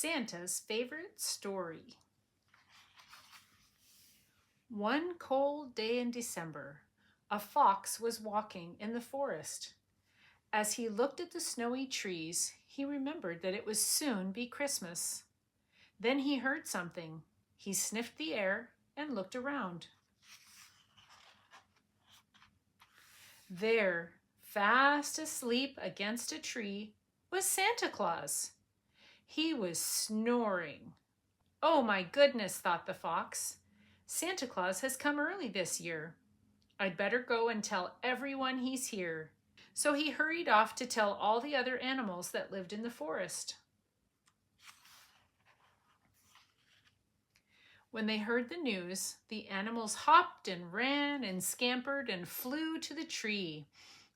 Santa's favorite story. One cold day in December, a fox was walking in the forest. As he looked at the snowy trees, he remembered that it would soon be Christmas. Then he heard something. He sniffed the air and looked around. There, fast asleep against a tree, was Santa Claus. He was snoring. "Oh my goodness," thought the fox. "Santa Claus has come early this year. I'd better go and tell everyone he's here." So he hurried off to tell all the other animals that lived in the forest. When they heard the news, the animals hopped and ran and scampered and flew to the tree.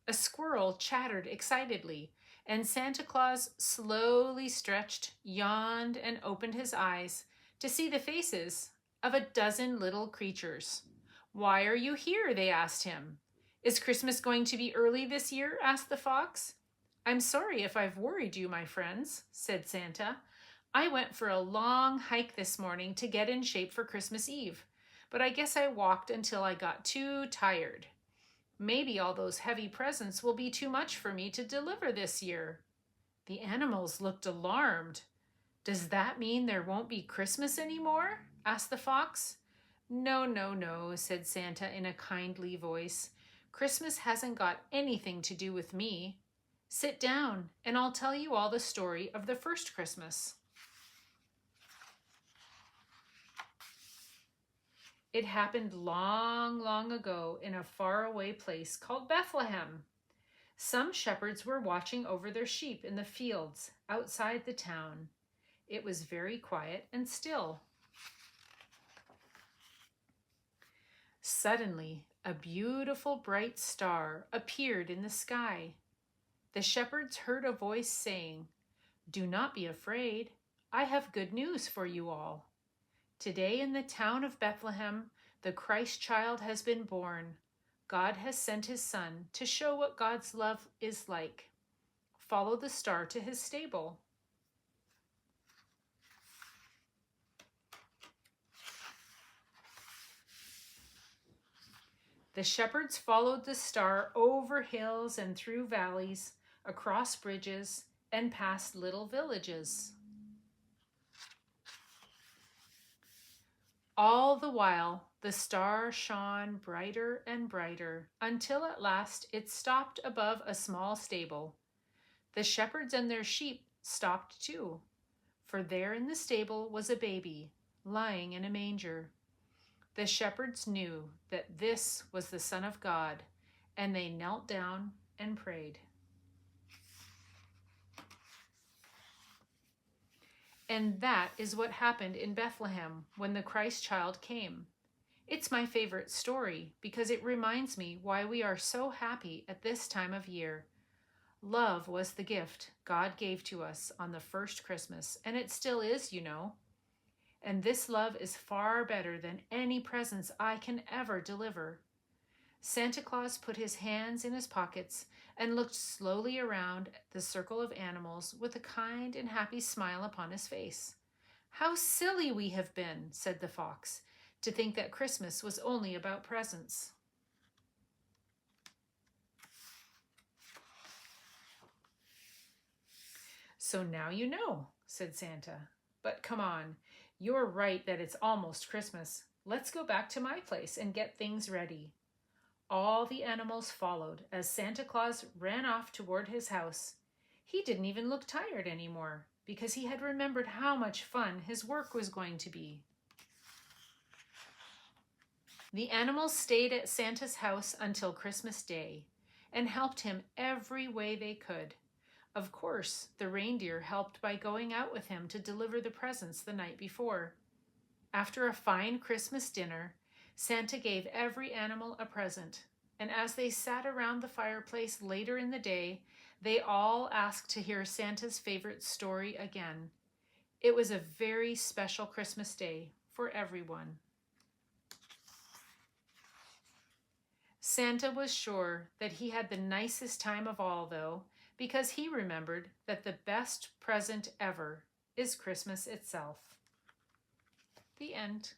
A squirrel chattered excitedly, and Santa Claus slowly stretched, yawned, and opened his eyes to see the faces of a dozen little creatures. "Why are you here?" they asked him. "Is Christmas going to be early this year?" asked the fox. "I'm sorry if I've worried you, my friends," said Santa. "I went for a long hike this morning to get in shape for Christmas Eve, but I guess I walked until I got too tired. Maybe all those heavy presents will be too much for me to deliver this year." The animals looked alarmed. "Does that mean there won't be Christmas anymore?" asked the fox. "No, no, no," said Santa in a kindly voice. "Christmas hasn't got anything to do with me. Sit down and I'll tell you all the story of the first Christmas." It happened long, long ago in a faraway place called Bethlehem. Some shepherds were watching over their sheep in the fields outside the town. It was very quiet and still. Suddenly, a beautiful bright star appeared in the sky. The shepherds heard a voice saying, "Do not be afraid. I have good news for you all. Today in the town of Bethlehem, the Christ child has been born. God has sent his son to show what God's love is like. Follow the star to his stable." The shepherds followed the star over hills and through valleys, across bridges, and past little villages. All the while, the star shone brighter and brighter until at last it stopped above a small stable. The shepherds and their sheep stopped too, for there in the stable was a baby lying in a manger. The shepherds knew that this was the Son of God, and they knelt down and prayed. And that is what happened in Bethlehem when the Christ child came. It's my favorite story because it reminds me why we are so happy at this time of year. Love was the gift God gave to us on the first Christmas, and it still is, you know. And this love is far better than any presents I can ever deliver. Santa Claus put his hands in his pockets and looked slowly around the circle of animals with a kind and happy smile upon his face. "How silly we have been," said the fox, "to think that Christmas was only about presents." "So now you know," said Santa. "But come on, you're right that it's almost Christmas. Let's go back to my place and get things ready." All the animals followed as Santa Claus ran off toward his house. He didn't even look tired anymore because he had remembered how much fun his work was going to be. The animals stayed at Santa's house until Christmas Day and helped him every way they could. Of course, the reindeer helped by going out with him to deliver the presents the night before. After a fine Christmas dinner, Santa gave every animal a present, and as they sat around the fireplace later in the day, they all asked to hear Santa's favorite story again. It was a very special Christmas day for everyone. Santa was sure that he had the nicest time of all, though, because he remembered that the best present ever is Christmas itself. The end.